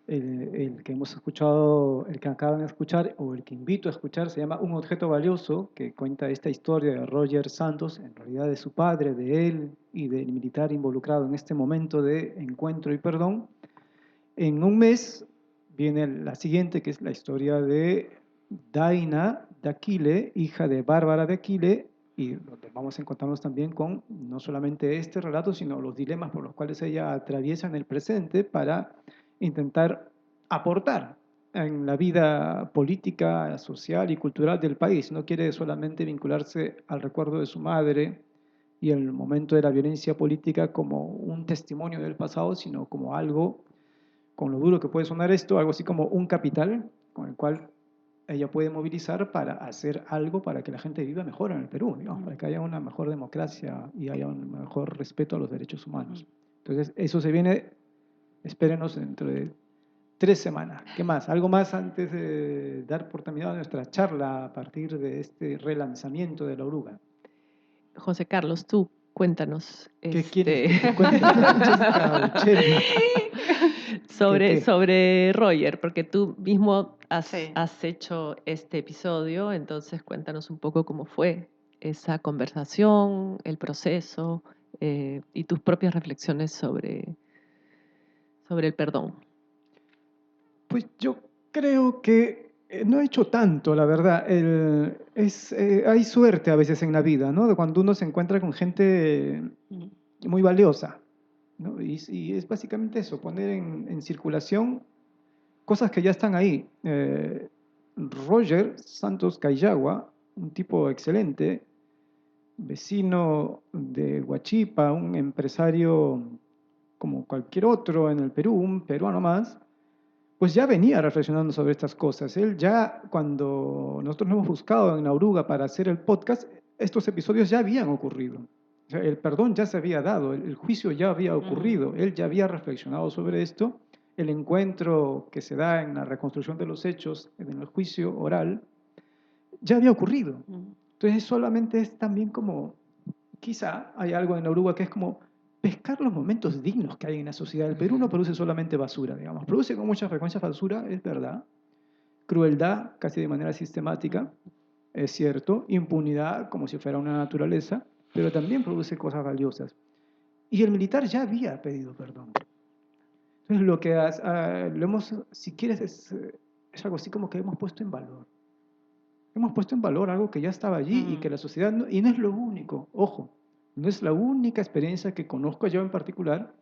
[SPEAKER 1] el que hemos escuchado, el que acaban de escuchar o el que invito a escuchar se llama Un objeto valioso, que cuenta esta historia de Roger Santos, en realidad de su padre, de él y del militar involucrado en este momento de encuentro y perdón. En un mes viene la siguiente, que es la historia de Daina de Aquile, hija de Bárbara de Aquile, y donde vamos a encontrarnos también con no solamente este relato, sino los dilemas por los cuales ella atraviesa en el presente para intentar aportar en la vida política, social y cultural del país. No quiere solamente vincularse al recuerdo de su madre y el momento de la violencia política como un testimonio del pasado, sino como algo, con lo duro que puede sonar esto, algo así como un capital con el cual ella puede movilizar para hacer algo para que la gente viva mejor en el Perú, digamos, para que haya una mejor democracia y haya un mejor respeto a los derechos humanos. Entonces, eso se viene, espérenos dentro de 3 semanas. ¿Qué más? ¿Algo más antes de dar por terminada nuestra charla a partir de este relanzamiento de La Oruga?
[SPEAKER 2] José Carlos, tú cuéntanos.
[SPEAKER 1] ¿Qué quieres que te cuente, Francesca Uccelli? ¿Qué?
[SPEAKER 2] Sobre Roger, porque tú mismo
[SPEAKER 3] Sí.
[SPEAKER 2] has hecho este episodio, entonces cuéntanos un poco cómo fue esa conversación, el proceso y tus propias reflexiones sobre el perdón.
[SPEAKER 1] Pues yo creo que no he hecho tanto, la verdad. Hay suerte a veces en la vida, ¿no? De cuando uno se encuentra con gente muy valiosa, ¿no? Y es básicamente eso, poner en circulación cosas que ya están ahí. Roger Santos Cayagua, un tipo excelente, vecino de Huachipa, un empresario como cualquier otro en el Perú, un peruano más, pues ya venía reflexionando sobre estas cosas. Él ya, cuando nosotros lo hemos buscado en La Oruga para hacer el podcast, estos episodios ya habían ocurrido. O sea, el perdón ya se había dado, el juicio ya había ocurrido, él ya había reflexionado sobre esto, el encuentro que se da en la reconstrucción de los hechos, en el juicio oral, ya había ocurrido. Entonces solamente es también como, quizá hay algo en La Oruga que es como pescar los momentos dignos que hay en la sociedad. El Perú no produce solamente basura, digamos. Produce con mucha frecuencia basura, es verdad. Crueldad, casi de manera sistemática, es cierto. Impunidad, como si fuera una naturaleza, pero también produce cosas valiosas. Y el militar ya había pedido perdón. Entonces lo que lo hemos, si quieres, es algo así como que hemos puesto en valor. Hemos puesto en valor algo que ya estaba allí y que la sociedad, y no es lo único, ojo, no es la única experiencia que conozco yo en particular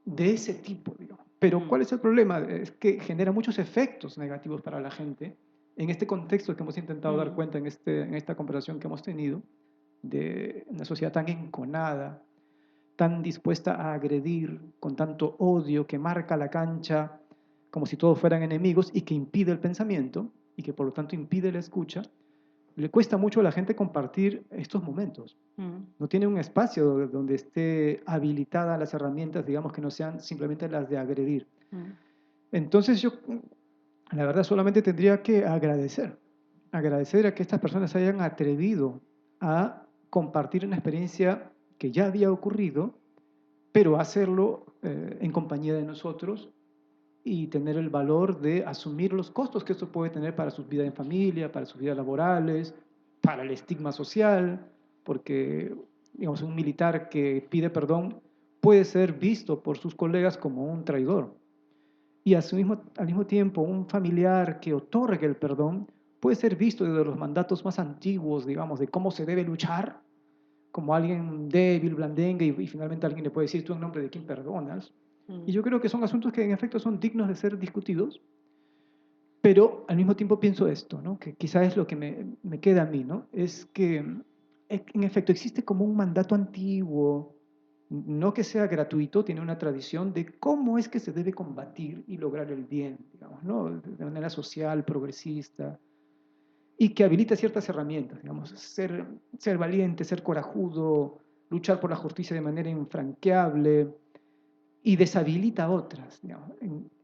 [SPEAKER 1] de ese tipo, digamos. Pero ¿cuál es el problema? Es que genera muchos efectos negativos para la gente en este contexto que hemos intentado dar cuenta en esta conversación que hemos tenido, de una sociedad tan enconada, tan dispuesta a agredir, con tanto odio que marca la cancha como si todos fueran enemigos y que impide el pensamiento y que por lo tanto impide la escucha. Le cuesta mucho a la gente compartir estos momentos. No tiene un espacio donde esté habilitada las herramientas, digamos, que no sean simplemente las de agredir. Entonces yo, la verdad, solamente tendría que agradecer a que estas personas hayan atrevido a compartir una experiencia que ya había ocurrido, pero hacerlo en compañía de nosotros y tener el valor de asumir los costos que esto puede tener para sus vidas en familia, para sus vidas laborales, para el estigma social, porque digamos, un militar que pide perdón puede ser visto por sus colegas como un traidor. Y al mismo tiempo, un familiar que otorgue el perdón puede ser visto desde los mandatos más antiguos, digamos, de cómo se debe luchar, como alguien débil, blandengue, y finalmente alguien le puede decir, tú en nombre de quién perdonas. Y yo creo que son asuntos que en efecto son dignos de ser discutidos, pero al mismo tiempo pienso esto, ¿no? Que quizás es lo que me queda a mí, ¿no? Es que en efecto existe como un mandato antiguo, no que sea gratuito, tiene una tradición de cómo es que se debe combatir y lograr el bien, digamos, ¿no? De manera social, progresista, y que habilita ciertas herramientas, digamos, ser valiente, ser corajudo, luchar por la justicia de manera infranqueable, y deshabilita otras, digamos.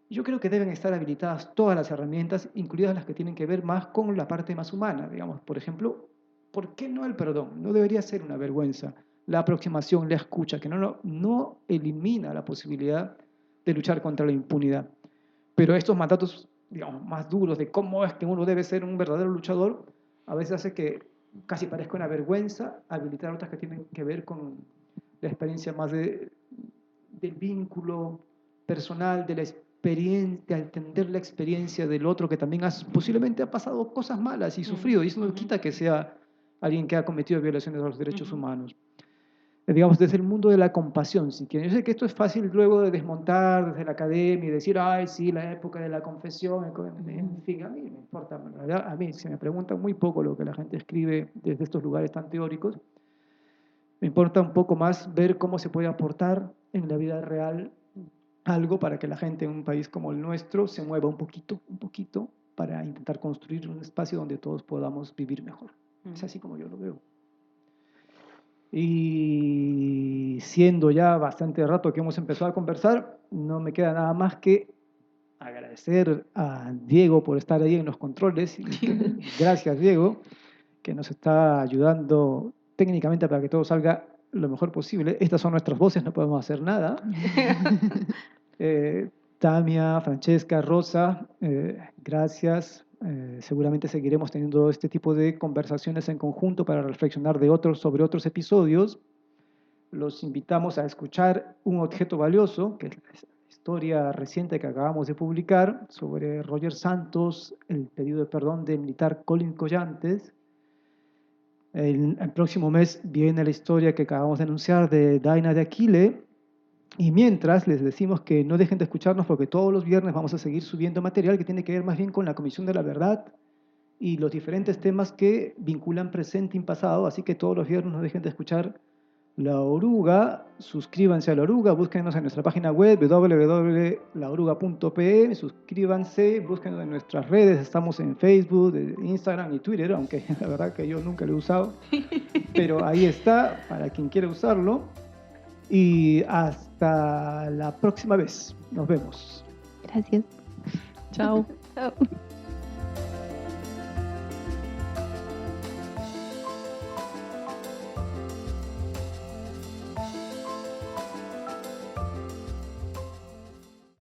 [SPEAKER 1] Yo creo que deben estar habilitadas todas las herramientas, incluidas las que tienen que ver más con la parte más humana, digamos. Por ejemplo, ¿por qué no el perdón? No debería ser una vergüenza. La aproximación, la escucha, que no elimina la posibilidad de luchar contra la impunidad. Pero estos mandatos, digamos, más duros de cómo es que uno debe ser un verdadero luchador, a veces hace que casi parezca una vergüenza habilitar otras que tienen que ver con la experiencia más del vínculo personal, de la experiencia, de entender la experiencia del otro que también posiblemente ha pasado cosas malas y sufrido, y eso no quita que sea alguien que ha cometido violaciones a los derechos humanos. Digamos, desde el mundo de la compasión, si quieren. Yo sé que esto es fácil luego de desmontar desde la academia y decir, ay, sí, la época de la confesión, en fin, a mí me importa, la verdad, a mí se me pregunta muy poco lo que la gente escribe desde estos lugares tan teóricos. Me importa un poco más ver cómo se puede aportar en la vida real algo para que la gente en un país como el nuestro se mueva un poquito, para intentar construir un espacio donde todos podamos vivir mejor. Es así como yo lo veo. Y siendo ya bastante rato que hemos empezado a conversar, no me queda nada más que agradecer a Diego por estar ahí en los controles. Gracias, Diego, que nos está ayudando técnicamente para que todo salga lo mejor posible. Estas son nuestras voces, no podemos hacer nada. Tamia, Francesca, Rosa, gracias. Seguramente seguiremos teniendo este tipo de conversaciones en conjunto para reflexionar sobre otros episodios. Los invitamos a escuchar Un objeto valioso, que es la historia reciente que acabamos de publicar sobre Roger Santos, el pedido de perdón del militar Colin Collantes. El próximo mes viene la historia que acabamos de anunciar de Daina de Aquile. Y mientras les decimos que no dejen de escucharnos porque todos los viernes vamos a seguir subiendo material que tiene que ver más bien con la Comisión de la Verdad y los diferentes temas que vinculan presente y pasado. Así que todos los viernes no dejen de escuchar La Oruga. Suscríbanse a La Oruga, búsquenos en nuestra página web www.laoruga.pe, suscríbanse, búsquenos en nuestras redes, estamos en Facebook, Instagram y Twitter, aunque la verdad que yo nunca lo he usado, pero ahí está para quien quiera usarlo. Y hasta la próxima vez. Nos vemos.
[SPEAKER 4] Gracias.
[SPEAKER 2] Chao.
[SPEAKER 4] Chao.